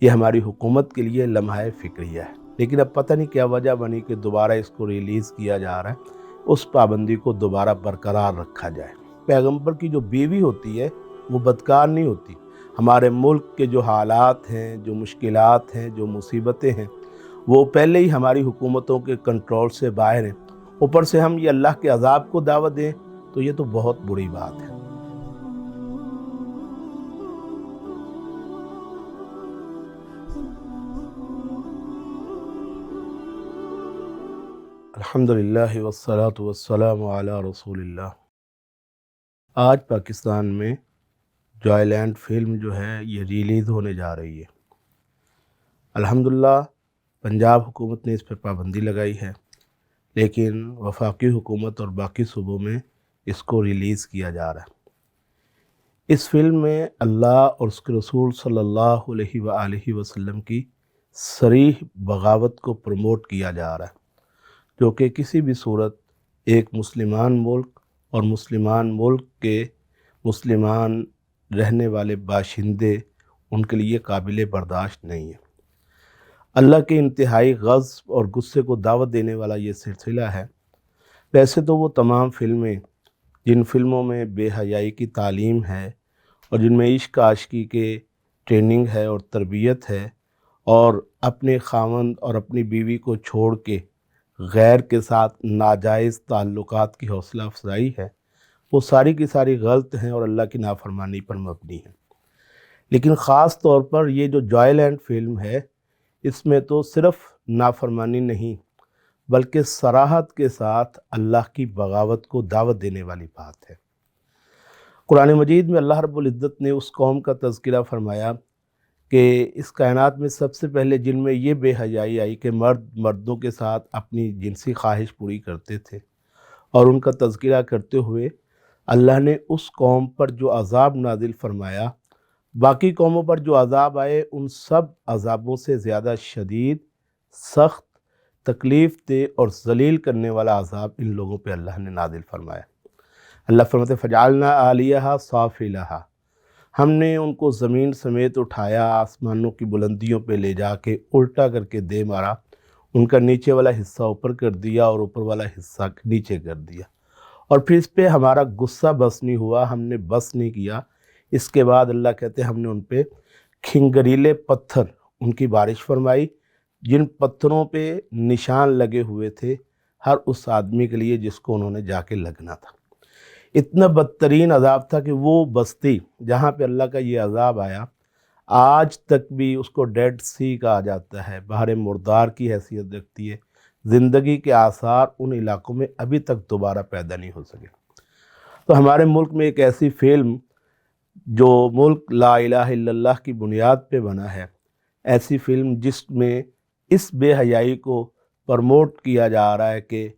یہ ہماری حکومت کے لیے لمحہ فکریہ ہے، لیکن اب پتہ نہیں کیا وجہ بنی کہ دوبارہ اس کو ریلیز کیا جا رہا ہے۔ اس پابندی کو دوبارہ برقرار رکھا جائے۔ پیغمبر کی جو بیوی ہوتی ہے وہ بدکار نہیں ہوتی۔ ہمارے ملک کے جو حالات ہیں، جو مشکلات ہیں، جو مصیبتیں ہیں، وہ پہلے ہی ہماری حکومتوں کے کنٹرول سے باہر ہیں۔ اوپر سے ہم یہ اللہ کے عذاب کو دعوت دیں تو یہ تو بہت بری بات ہے۔ الحمدللہ والصلاة والسلام علی رسول اللہ۔ آج پاکستان میں جوائے لینڈ فلم جو ہے یہ ریلیز ہونے جا رہی ہے۔ الحمدللہ پنجاب حکومت نے اس پر پابندی لگائی ہے، لیکن وفاقی حکومت اور باقی صوبوں میں اس کو ریلیز کیا جا رہا ہے۔ اس فلم میں اللہ اور اس کے رسول صلی اللہ علیہ وآلہ وسلم کی صریح بغاوت کو پروموٹ کیا جا رہا ہے، جو کہ کسی بھی صورت ایک مسلمان ملک اور مسلمان ملک کے مسلمان رہنے والے باشندے ان کے لیے قابل برداشت نہیں ہے۔ اللہ کے انتہائی غضب اور غصے کو دعوت دینے والا یہ سلسلہ ہے۔ ویسے تو وہ تمام فلمیں جن فلموں میں بے حیائی کی تعلیم ہے اور جن میں عشق عاشقی کے ٹریننگ ہے اور تربیت ہے اور اپنے خاوند اور اپنی بیوی کو چھوڑ کے غیر کے ساتھ ناجائز تعلقات کی حوصلہ افزائی ہے، وہ ساری کی ساری غلط ہیں اور اللہ کی نافرمانی پر مبنی ہیں۔ لیکن خاص طور پر یہ جو جوائے لینڈ فلم ہے، اس میں تو صرف نافرمانی نہیں بلکہ صراحت کے ساتھ اللہ کی بغاوت کو دعوت دینے والی بات ہے۔ قرآن مجید میں اللہ رب العزت نے اس قوم کا تذکرہ فرمایا کہ اس کائنات میں سب سے پہلے جن میں یہ بے حیائی آئی کہ مرد مردوں کے ساتھ اپنی جنسی خواہش پوری کرتے تھے، اور ان کا تذکرہ کرتے ہوئے اللہ نے اس قوم پر جو عذاب نازل فرمایا، باقی قوموں پر جو عذاب آئے ان سب عذابوں سے زیادہ شدید، سخت، تکلیف دہ اور ذلیل کرنے والا عذاب ان لوگوں پہ اللہ نے نازل فرمایا۔ اللہ فرماتے فجعلنا عالیہا سافلہا، ہم نے ان کو زمین سمیت اٹھایا، آسمانوں کی بلندیوں پہ لے جا کے الٹا کر کے دے مارا، ان کا نیچے والا حصہ اوپر کر دیا اور اوپر والا حصہ نیچے کر دیا، اور پھر اس پہ ہمارا غصہ بس نہیں ہوا، ہم نے بس نہیں کیا۔ اس کے بعد اللہ کہتے ہیں ہم نے ان پہ کھنگریلے پتھر ان کی بارش فرمائی، جن پتھروں پہ نشان لگے ہوئے تھے ہر اس آدمی کے لیے جس کو انہوں نے جا کے لگنا تھا۔ اتنا بدترین عذاب تھا کہ وہ بستی جہاں پہ اللہ کا یہ عذاب آیا، آج تک بھی اس کو ڈیڈ سی کہا جاتا ہے، بحر مردار کی حیثیت رکھتی ہے۔ زندگی کے آثار ان علاقوں میں ابھی تک دوبارہ پیدا نہیں ہو سکے۔ تو ہمارے ملک میں ایک ایسی فلم جو ملک لا الہ الا اللہ کی بنیاد پہ بنا ہے، ایسی فلم جس میں اس بے حیائی کو پروموٹ کیا جا رہا ہے کہ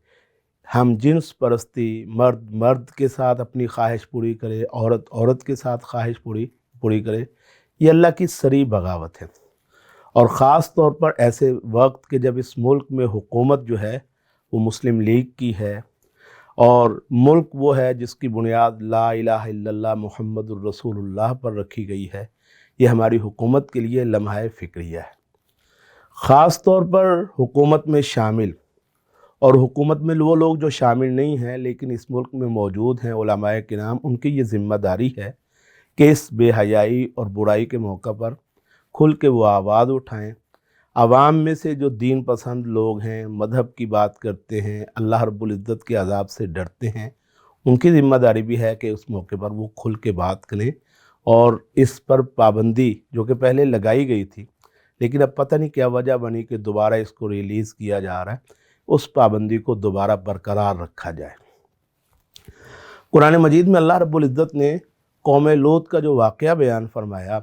ہم جنس پرستی، مرد مرد کے ساتھ اپنی خواہش پوری کرے، عورت عورت کے ساتھ خواہش پوری کرے، یہ اللہ کی صریح بغاوت ہے۔ اور خاص طور پر ایسے وقت کہ جب اس ملک میں حکومت جو ہے وہ مسلم لیگ کی ہے، اور ملک وہ ہے جس کی بنیاد لا الہ الا اللہ محمد الرسول اللہ پر رکھی گئی ہے، یہ ہماری حکومت کے لیے لمحہ فکریہ ہے۔ خاص طور پر حکومت میں شامل اور حکومت میں وہ لوگ جو شامل نہیں ہیں لیکن اس ملک میں موجود ہیں، علماء کرام، ان کی یہ ذمہ داری ہے کہ اس بے حیائی اور برائی کے موقع پر کھل کے وہ آواز اٹھائیں۔ عوام میں سے جو دین پسند لوگ ہیں، مذہب کی بات کرتے ہیں، اللہ رب العزت کے عذاب سے ڈرتے ہیں، ان کی ذمہ داری بھی ہے کہ اس موقع پر وہ کھل کے بات کریں، اور اس پر پابندی جو کہ پہلے لگائی گئی تھی لیکن اب پتہ نہیں کیا وجہ بنی کہ دوبارہ اس کو ریلیز کیا جا رہا ہے، اس پابندی کو دوبارہ برقرار رکھا جائے۔ قرآن مجید میں اللہ رب العزت نے قوم لوط کا جو واقعہ بیان فرمایا،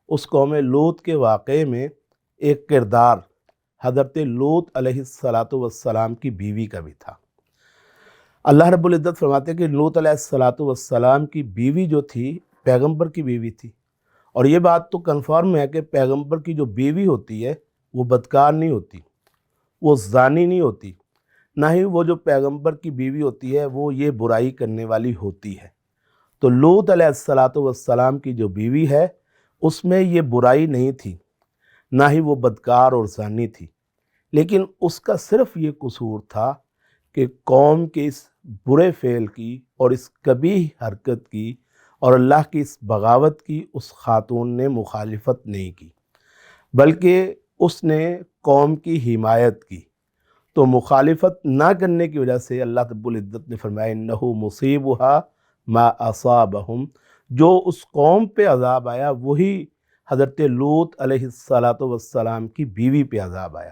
اس قوم لوط کے واقعے میں ایک کردار حضرت لوط علیہ السلام کی بیوی کا بھی تھا۔ اللہ رب العزت فرماتے ہیں کہ لوط علیہ السلام کی بیوی جو تھی پیغمبر کی بیوی تھی، اور یہ بات تو کنفرم ہے کہ پیغمبر کی جو بیوی ہوتی ہے وہ بدکار نہیں ہوتی، وہ زانی نہیں ہوتی، نہ ہی وہ جو پیغمبر کی بیوی ہوتی ہے وہ یہ برائی کرنے والی ہوتی ہے۔ تو لوط علیہ السلام کی جو بیوی ہے اس میں یہ برائی نہیں تھی، نہ ہی وہ بدکار اور زانی تھی، لیکن اس کا صرف یہ قصور تھا کہ قوم کے اس برے فعل کی اور اس قبیح حرکت کی اور اللہ کی اس بغاوت کی اس خاتون نے مخالفت نہیں کی، بلکہ اس نے قوم کی حمایت کی۔ تو مخالفت نہ کرنے کی وجہ سے اللہ رب العزت نے فرمایا انہو مصیبہا ما اصابہم، جو اس قوم پہ عذاب آیا وہی حضرت لوط علیہ السلام کی بیوی پہ عذاب آیا۔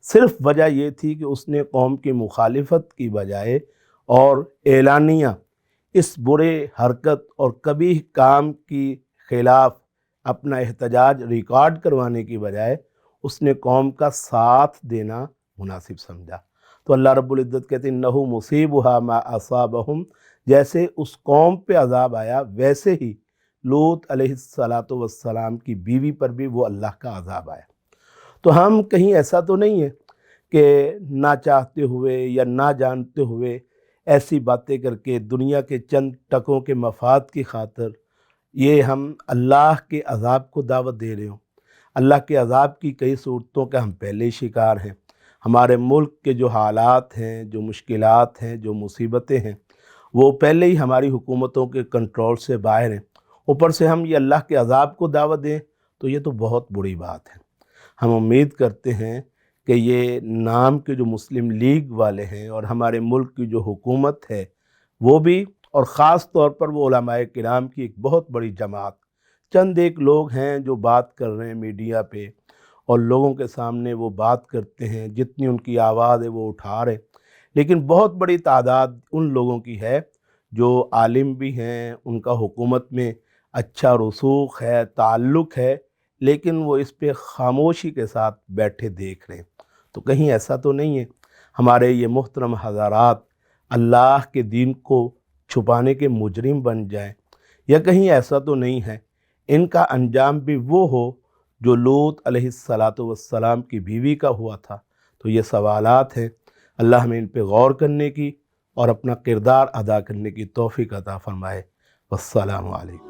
صرف وجہ یہ تھی کہ اس نے قوم کی مخالفت کی بجائے اور اعلانیہ اس برے حرکت اور قبیح کام کی خلاف اپنا احتجاج ریکارڈ کروانے کی بجائے اس نے قوم کا ساتھ دینا مناسب سمجھا۔ تو اللہ رب العزت کہتے ہیں انہو مصیبہا ما اصابہم، جیسے اس قوم پہ عذاب آیا ویسے ہی لوط علیہ السلام کی بیوی پر بھی وہ اللہ کا عذاب آیا۔ تو ہم کہیں ایسا تو نہیں ہے کہ نہ چاہتے ہوئے یا نہ جانتے ہوئے ایسی باتیں کر کے دنیا کے چند ٹکوں کے مفاد کی خاطر یہ ہم اللہ کے عذاب کو دعوت دے رہے ہوں۔ اللہ کے عذاب کی کئی صورتوں کا ہم پہلے ہی شکار ہیں۔ ہمارے ملک کے جو حالات ہیں، جو مشکلات ہیں، جو مصیبتیں ہیں، وہ پہلے ہی ہماری حکومتوں کے کنٹرول سے باہر ہیں۔ اوپر سے ہم یہ اللہ کے عذاب کو دعوت دیں تو یہ تو بہت بری بات ہے۔ ہم امید کرتے ہیں کہ یہ نام کے جو مسلم لیگ والے ہیں اور ہمارے ملک کی جو حکومت ہے وہ بھی، اور خاص طور پر وہ علماء کرام کی ایک بہت بڑی جماعت، چند ایک لوگ ہیں جو بات کر رہے ہیں میڈیا پہ اور لوگوں کے سامنے وہ بات کرتے ہیں، جتنی ان کی آواز ہے وہ اٹھا رہے ہیں، لیکن بہت بڑی تعداد ان لوگوں کی ہے جو عالم بھی ہیں، ان کا حکومت میں اچھا رسوخ ہے، تعلق ہے، لیکن وہ اس پہ خاموشی کے ساتھ بیٹھے دیکھ رہے ہیں۔ تو کہیں ایسا تو نہیں ہے ہمارے یہ محترم حضرات اللہ کے دین کو چھپانے کے مجرم بن جائیں، یا کہیں ایسا تو نہیں ہے ان کا انجام بھی وہ ہو جو لوط علیہ السلام کی بیوی کا ہوا تھا۔ تو یہ سوالات ہیں، اللہ ہمیں ان پہ غور کرنے کی اور اپنا کردار ادا کرنے کی توفیق عطا فرمائے۔ والسلام علیکم۔